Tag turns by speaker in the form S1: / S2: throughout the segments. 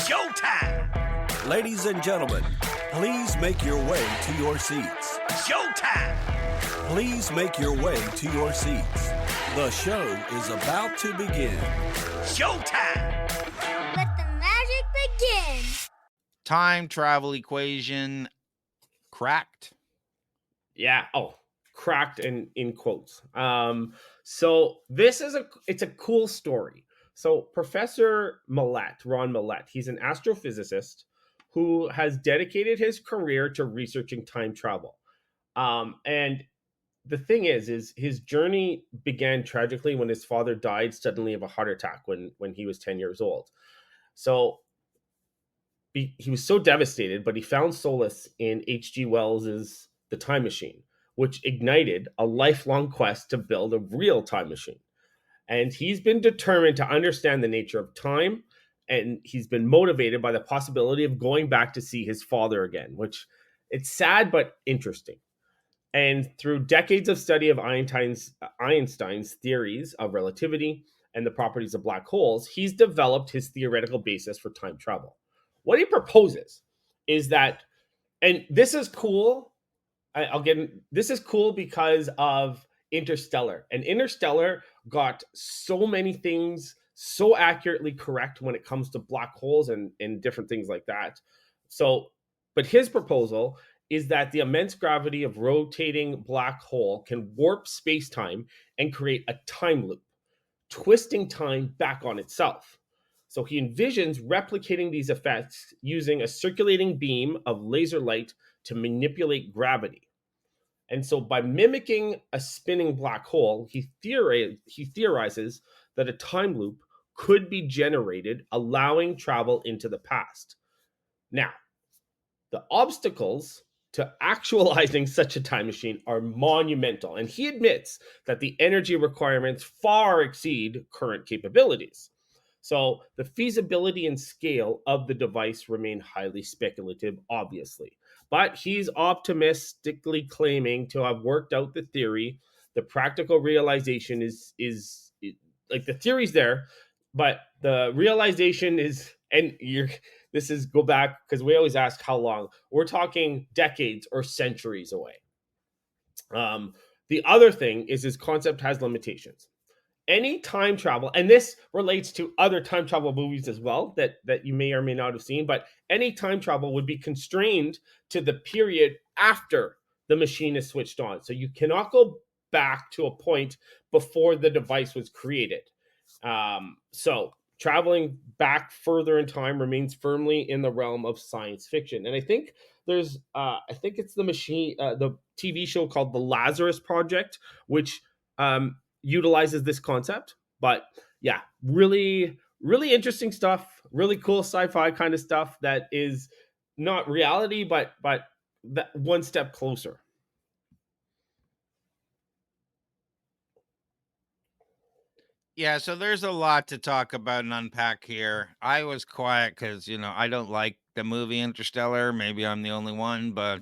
S1: Showtime!
S2: Ladies and gentlemen, please make your way to your seats.
S1: Showtime!
S2: Please make your way to your seats. The show is about to begin.
S1: Showtime!
S3: Let the magic begin.
S4: Time travel equation cracked.
S5: Yeah. Oh, cracked and in quotes. So this is it's a cool story. So Professor Mallette, Ron Mallette, he's an astrophysicist who has dedicated his career to researching time travel. And the thing is his journey began tragically when his father died suddenly of a heart attack when he was 10 years old. So he was so devastated, but he found solace in H.G. Wells's The Time Machine, which ignited a lifelong quest to build a real time machine. And he's been determined to understand the nature of time, and he's been motivated by the possibility of going back to see his father again, which it's sad but interesting. And through decades of study of Einstein's theories of relativity and the properties of black holes, he's developed his theoretical basis for time travel. What he proposes is that, and this is cool, this is cool because of Interstellar. And Interstellar got so many things so accurately correct when it comes to black holes and different things like that. So, but his proposal is that the immense gravity of rotating black hole can warp space-time and create a time loop, twisting time back on itself. So he envisions replicating these effects using a circulating beam of laser light to manipulate gravity. And so by mimicking a spinning black hole, he theorizes that a time loop could be generated, allowing travel into the past. Now, the obstacles to actualizing such a time machine are monumental, and he admits that the energy requirements far exceed current capabilities. So the feasibility and scale of the device remain highly speculative, obviously. But he's optimistically claiming to have worked out the theory. The practical realization is like the theory's there, but the realization is, and this is go back because we always ask how long. We're talking decades or centuries away. The other thing is his concept has limitations. Any time travel, and this relates to other time travel movies as well that you may or may not have seen, but any time travel would be constrained to the period after the machine is switched on. So you cannot go back to a point before the device was created. So traveling back further in time remains firmly in the realm of science fiction. And I think there's, I think it's the TV show called The Lazarus Project, which utilizes this concept. But yeah, really, really interesting stuff, really cool sci-fi kind of stuff that is not reality, but that one step closer.
S4: Yeah, so there's a lot to talk about and unpack here. I was quiet because, I don't like the movie Interstellar. Maybe I'm the only one, but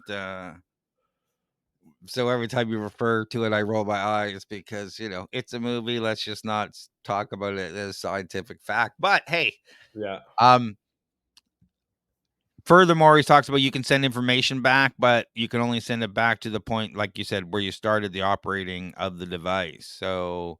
S4: so every time you refer to it, I roll my eyes because, it's a movie. Let's just not talk about it as scientific fact. But hey,
S5: Yeah.
S4: Furthermore, he talks about you can send information back, but you can only send it back to the point, like you said, where you started the operating of the device. So,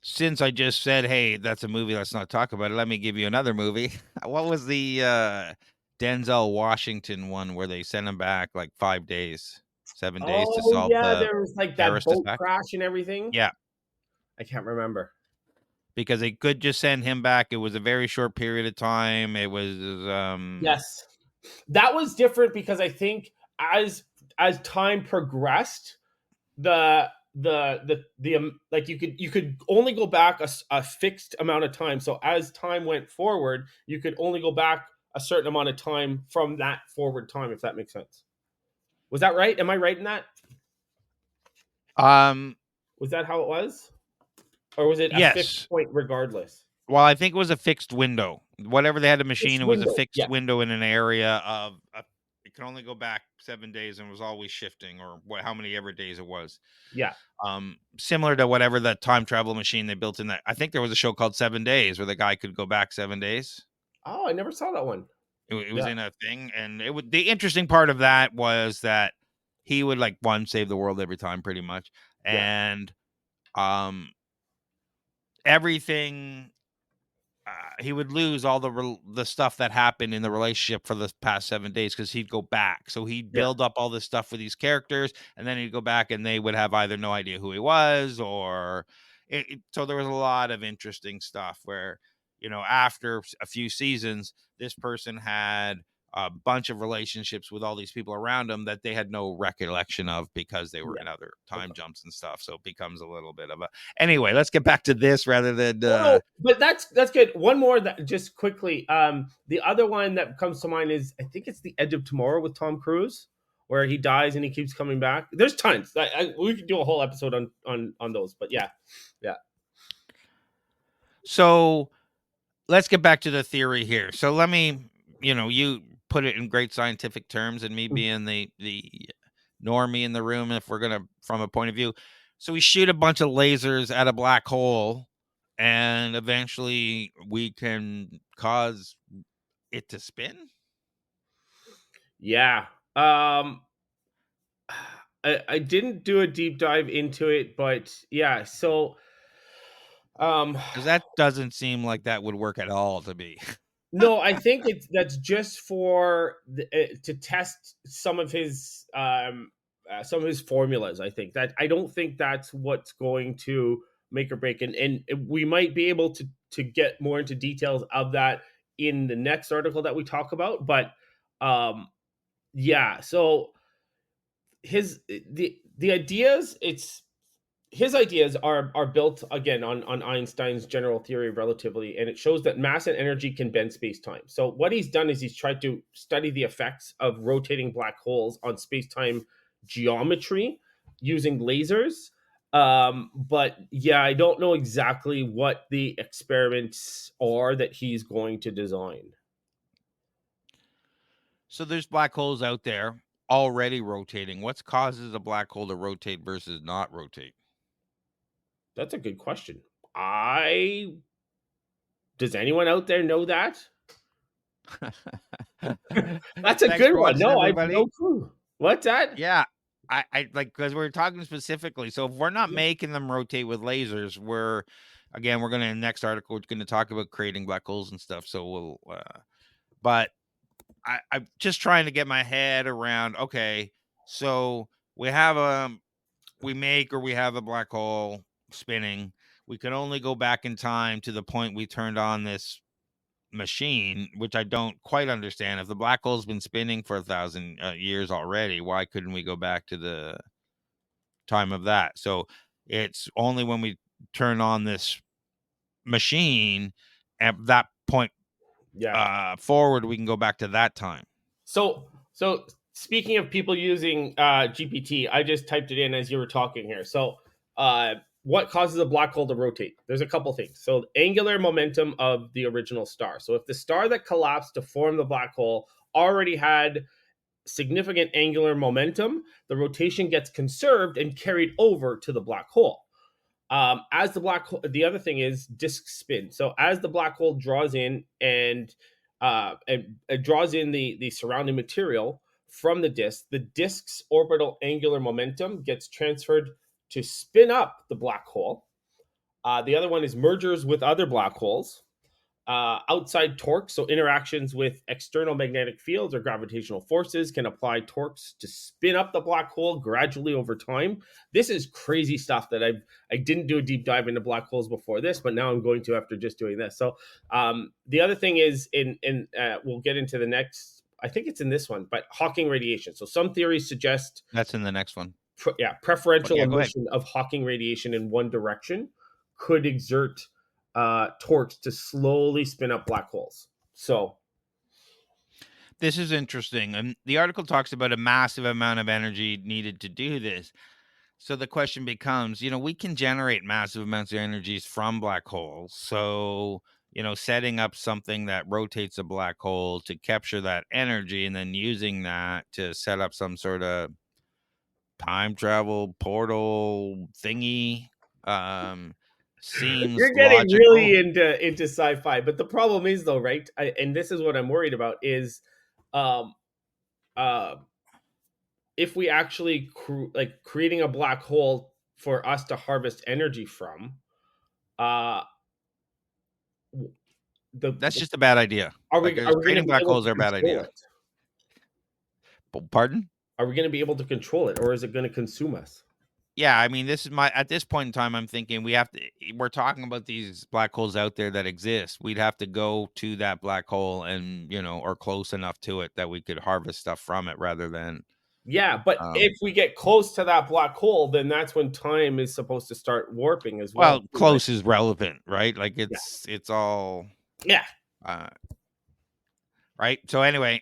S4: since I just said, hey, that's a movie, let's not talk about it, let me give you another movie. What was the Denzel Washington one where they sent him back like 5 days, 7 days to solve the
S5: there was like that
S4: terrorist
S5: boat
S4: attack?
S5: crash and everything.
S4: Yeah,
S5: I can't remember.
S4: because they could just send him back. It was a very short period of time. It was
S5: Yes, that was different because I think as time progressed, the like you could only go back a fixed amount of time. So as time went forward, you could only go back a certain amount of time from that forward time, if that makes sense. Was that right? Am I right in that? Was that how it was? Or was it a
S4: Yes.
S5: fixed point regardless?
S4: Well, I think it was a fixed window. Whatever they had a machine, it was a fixed
S5: yeah.
S4: window in an area of it can only go back 7 days and was always shifting, or how many ever days it was.
S5: Yeah.
S4: Similar to whatever the time travel machine they built in that. I think there was a show called 7 Days where the guy could go back 7 days.
S5: Oh, I never saw that one.
S4: It was
S5: Yeah.
S4: in a thing, and the interesting part of that was that he would like save the world every time, pretty much, and everything. He would lose all the stuff that happened in the relationship for the past 7 days because he'd go back. So he'd build up all this stuff for these characters, and then he'd go back, and they would have either no idea who he was, or so there was a lot of interesting stuff where, after a few seasons, this person had a bunch of relationships with all these people around them that they had no recollection of because they were in other time jumps and stuff. So it becomes a little bit of a. Anyway, let's get back to this rather than.
S5: But that's good. One more that just quickly. The other one that comes to mind is, I think it's The Edge of Tomorrow with Tom Cruise, where he dies and he keeps coming back. There's tons. We could do a whole episode on those. But yeah.
S4: So let's get back to the theory here. So let me, you put it in great scientific terms, and me being the normie in the room, if we're gonna, from a point of view. So we shoot a bunch of lasers at a black hole, and eventually we can cause it to spin.
S5: Yeah. I didn't do a deep dive into it, but yeah. So,
S4: because that doesn't seem like that would work at all to me.
S5: No, I think that's just for to test some of his formulas. I think that I don't think that's what's going to make or break, and we might be able to get more into details of that in the next article that we talk about. But yeah, so the ideas his ideas are built again on Einstein's general theory of relativity, and it shows that mass and energy can bend space-time. So what he's done is he's tried to study the effects of rotating black holes on space-time geometry using lasers. But yeah, I don't know exactly what the experiments are that he's going to design.
S4: So there's black holes out there already rotating. What causes a black hole to rotate versus not rotate?
S5: That's a good question. Does anyone out there know that? That's a good one. No, I have no clue. What's that?
S4: Yeah, I like, because we're talking specifically. So if we're not making them rotate with lasers, we're going to, in the next article, we're going to talk about creating black holes and stuff. So we'll, but I'm just trying to get my head around. Okay, so we have we have a black hole spinning. We can only go back in time to the point we turned on this machine, which I don't quite understand. If the black hole's been spinning for 1,000 years already, why couldn't we go back to the time of that? So it's only when we turn on this machine at that point forward, we can go back to that time.
S5: So speaking of people using GPT, I just typed it in as you were talking here. So what causes a black hole to rotate? There's a couple things. So angular momentum of the original star. So if the star that collapsed to form the black hole already had significant angular momentum, the rotation gets conserved and carried over to the black hole. As the black hole, the other thing is disk spin. So as the black hole draws in and it draws in the surrounding material from the disk's orbital angular momentum gets transferred to spin up the black hole. The other one is mergers with other black holes. Outside torque, so interactions with external magnetic fields or gravitational forces, can apply torques to spin up the black hole gradually over time. This is crazy stuff that I didn't do a deep dive into black holes before this, but now I'm going to after just doing this. So the other thing is we'll get into the next. I think it's in this one, but Hawking radiation. So some theories suggest
S4: that's in the next one.
S5: Preferential emission of Hawking radiation in one direction could exert torques to slowly spin up black holes. So
S4: this is interesting. And the article talks about a massive amount of energy needed to do this. So the question becomes, we can generate massive amounts of energies from black holes. So, setting up something that rotates a black hole to capture that energy and then using that to set up some sort of time travel portal thingy seems
S5: You're getting really
S4: logical.
S5: into sci-fi, but the problem is though, right? And this is what I'm worried about is, um, uh, if we actually creating a black hole for us to harvest energy from, uh, the
S4: That's just a bad idea.
S5: are
S4: Like,
S5: we are we going to
S4: creating
S5: be
S4: black
S5: able
S4: holes
S5: to
S4: are a bad
S5: control
S4: idea.
S5: it?
S4: Pardon?
S5: Are we going to be able to control it, or is it going to consume us?
S4: Yeah, I mean, this is at this point in time, I'm thinking we're talking about these black holes out there that exist. We'd have to go to that black hole and, or close enough to it that we could harvest stuff from it rather than,
S5: Yeah, but if
S4: um,
S5: we get close to that black hole, then that's when time is supposed to start warping as well,
S4: well,
S5: too, right?
S4: close is relevant, right? Like
S5: Yeah,
S4: it's all,
S5: yeah,
S4: uh, right. So anyway,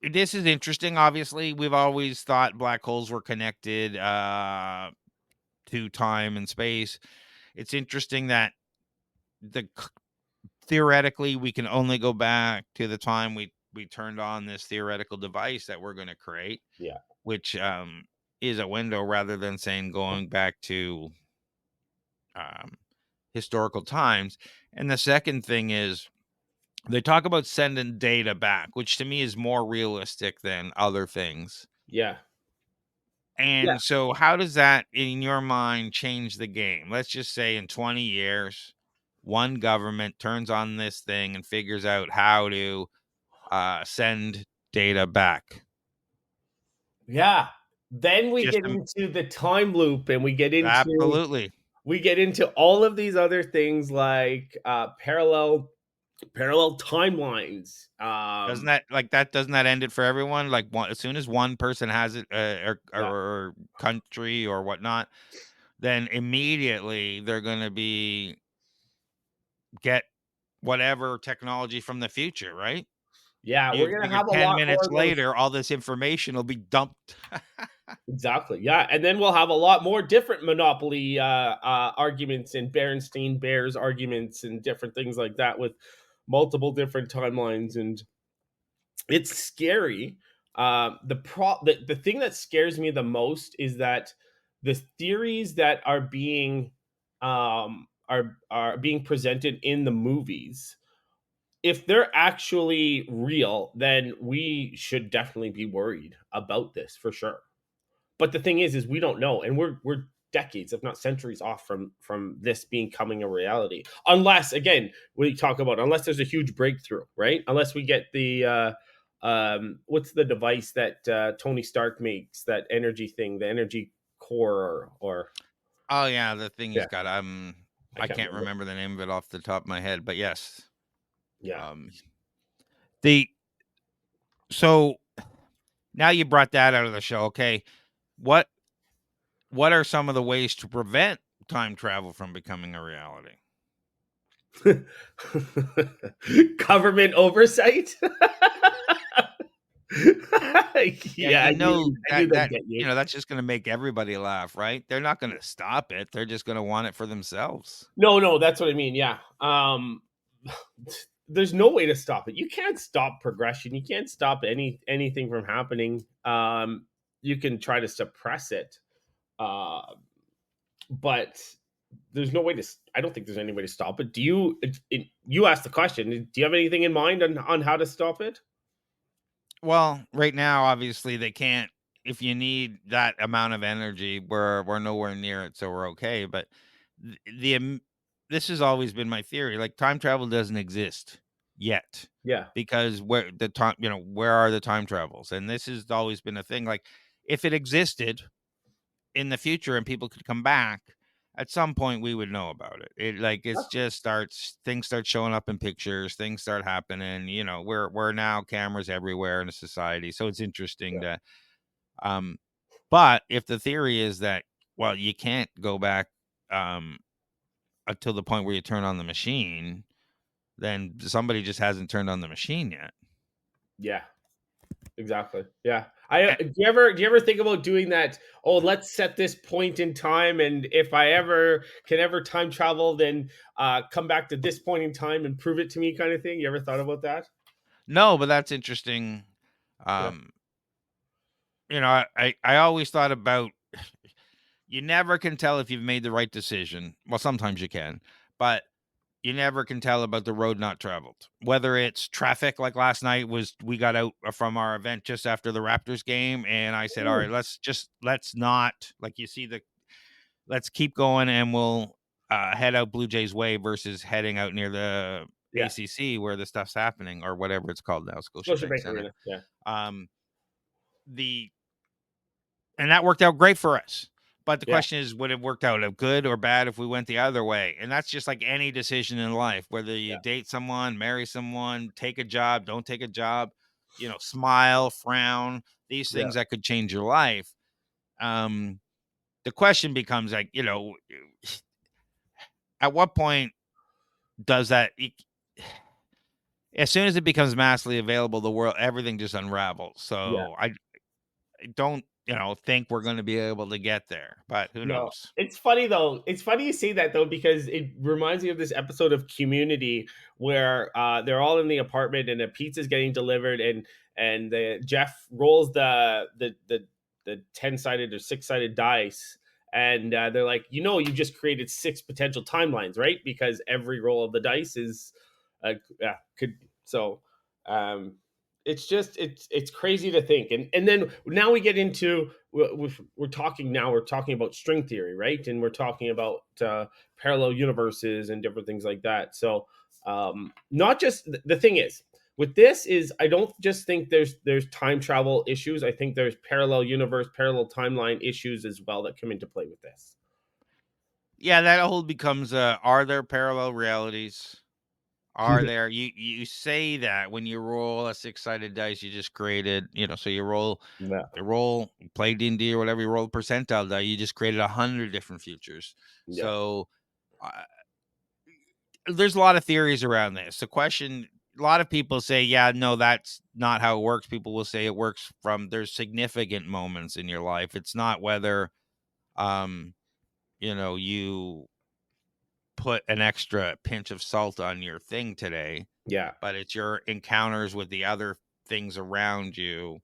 S4: this is interesting. Obviously, we've always thought black holes were connected, to time and space. It's interesting that the theoretically we can only go back to the time we turned on this theoretical device that we're going to create,
S5: yeah.
S4: which is a window rather than saying going back to um, historical times. And the second thing is they talk about sending data back, which to me is more realistic than other things.
S5: Yeah. Yeah.
S4: And so how does that in your mind change the game? Let's just say in 20 years one government turns on this thing and figures out how to send data back.
S5: Yeah. Then we
S4: Just
S5: get into the time loop and
S4: absolutely.
S5: we get into all of these other things like parallel timelines.
S4: Doesn't that end it for everyone? Like as soon as one person has it,
S5: Yeah.
S4: or country or whatnot, then immediately they're going to get whatever technology from the future, right?
S5: Yeah,
S4: You
S5: we're gonna
S4: figure
S5: have a
S4: 10
S5: lot more
S4: minutes
S5: of those.
S4: later, all this information will be dumped.
S5: Exactly. Yeah, and then we'll have a lot more different monopoly arguments and Berenstein Bears arguments and different things like that with multiple different timelines, and it's scary. The thing that scares me the most is that the theories that are being presented in the movies, if they're actually real, then we should definitely be worried about this for sure. But the thing is we don't know, and we're decades, if not centuries, off from this becoming a reality. Unless, again, we talk about unless there's a huge breakthrough, right? Unless we get the what's the device that Tony Stark makes, that energy thing, the energy core, or
S4: Oh yeah, the thing he's
S5: yeah,
S4: got.
S5: I
S4: I
S5: can't
S4: can't
S5: remember.
S4: remember the name of it off the top of my head, but yes.
S5: Yeah,
S4: Um, the so now you brought that out of the show. Okay, what what are some of the ways to prevent time travel from becoming a reality?
S5: government oversight.
S4: Yeah,
S5: Yeah, I knew they'd
S4: that
S5: get you.
S4: that's just going to make everybody laugh, right? They're not going to stop it. They're just going to want it for themselves.
S5: No, no, that's what I mean. Yeah. There's no way to stop it. You can't stop progression. You can't stop anything from happening. You can try to suppress it, uh, but there's no way to. I don't think there's any way to stop it. Do you? You asked the question. Do you have anything in mind on how to stop it?
S4: Well, right now, obviously, they can't. If you need that amount of energy, we're nowhere near it, so we're okay. But this has always been my theory. Like time travel doesn't exist yet
S5: Yeah,
S4: because where are the time travels? And this has always been a thing. Like if it existed in the future and people could come back, at some point we would know about it. It's just things start showing up in pictures, things start happening. We're now cameras everywhere in a society, so it's interesting
S5: yeah,
S4: to um but if the theory is that, well, you can't go back um until the point where you turn on the machine, then somebody just hasn't turned on the machine yet.
S5: yeah. Exactly. Yeah. Do you ever think about doing that? Oh, let's set this point in time, and if I ever can ever time travel, then come back to this point in time and prove it to me, kind of thing. You ever thought about that?
S4: No, but that's interesting.
S5: Yeah.
S4: Um, I always thought about you never can tell if you've made the right decision. Well, sometimes you can, but you never can tell about the road not traveled. Whether it's traffic, like last night we got out from our event just after the Raptors game, and I said, all right,
S5: Ooh.
S4: let's not like you see let's keep going, and we'll head out Blue Jays way versus heading out near the
S5: Yeah.
S4: ACC where the stuff's happening or whatever it's called now, Scotiabank
S5: Scotiabank
S4: Center.
S5: Arena. Yeah.
S4: Um, the and that worked out great for us. But the
S5: Yeah.
S4: question is, would it worked out good or bad if we went the other way? And that's just like any decision in life, whether you
S5: Yeah.
S4: date someone, marry someone, take a job, don't take a job, smile, frown, these
S5: Yeah.
S4: things that could change your life. The question becomes like, at what point does that, as soon as it becomes massively available, the world, everything just unravels.
S5: Yeah.
S4: So I don't, think we're going to be able to get there, but who
S5: No,
S4: knows?
S5: it's funny though. It's funny you say that though, because it reminds me of this episode of Community where they're all in the apartment and a pizza's getting delivered, and Jeff rolls the 10-sided or 6-sided dice, and they're like, you just created 6 potential timelines, right? Because every roll of the dice is could so. Um, it's crazy to think, and then now we get into we're talking about string theory, right? And we're talking about parallel universes and different things like that. So not just the thing is with this is I don't just think there's time travel issues. I think there's parallel universe, parallel timeline issues as well that come into play with this.
S4: Yeah, that whole becomes are there parallel realities? Are there you say that when you roll a 6-sided dice you just created, so
S5: Yeah,
S4: you play D&D or whatever, you roll a percentile die, you just created 100 different futures.
S5: yeah,
S4: So there's a lot of theories around this. The question, a lot of people say, yeah, no, that's not how it works. People will say it works from there's significant moments in your life. It's not whether you put an extra pinch of salt on your thing today,
S5: yeah,
S4: but it's your encounters with the other things around you,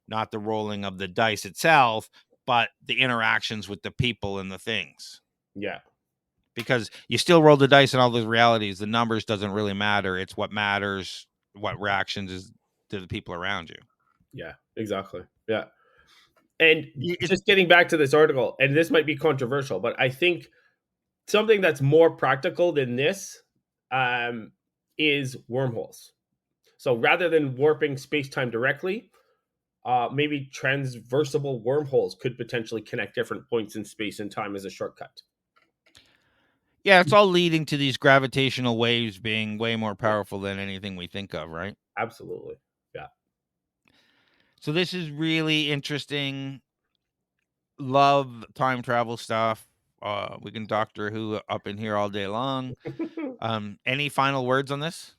S4: not the rolling of the dice itself, but the interactions with the people and the things.
S5: yeah,
S4: Because you still roll the dice in all those realities. The numbers doesn't really matter. It's what matters, what reactions is to the people around you.
S5: yeah, exactly. Yeah. And
S4: It-
S5: just getting back to this article, and this might be controversial, but I think something that's more practical than this is wormholes. So rather than warping space time directly, maybe transversable wormholes could potentially connect different points in space and time as a shortcut.
S4: yeah, it's all leading to these gravitational waves being way more
S5: Yeah,
S4: powerful than anything we think of, right?
S5: absolutely. Yeah.
S4: So this is really interesting. Love time travel stuff. We can Doctor Who up in here all day long. Any final words on this?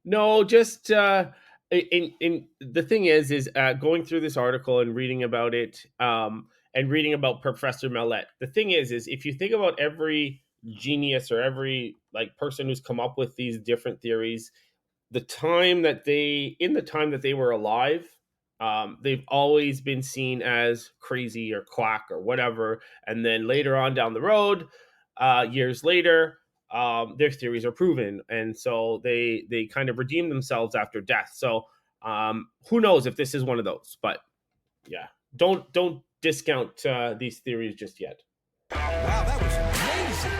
S5: No, just in the thing is going through this article and reading about it, and reading about Professor Mallette. The thing is if you think about every genius or every like person who's come up with these different theories, in the time that they were alive, they've always been seen as crazy or quack or whatever, and then later on down the road, years later, their theories are proven, and so they kind of redeem themselves after death. So who knows if this is one of those? But yeah, don't discount these theories just yet.
S2: Wow, that was amazing.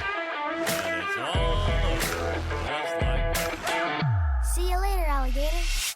S1: And it's all over, just like that.
S3: See you later, alligator.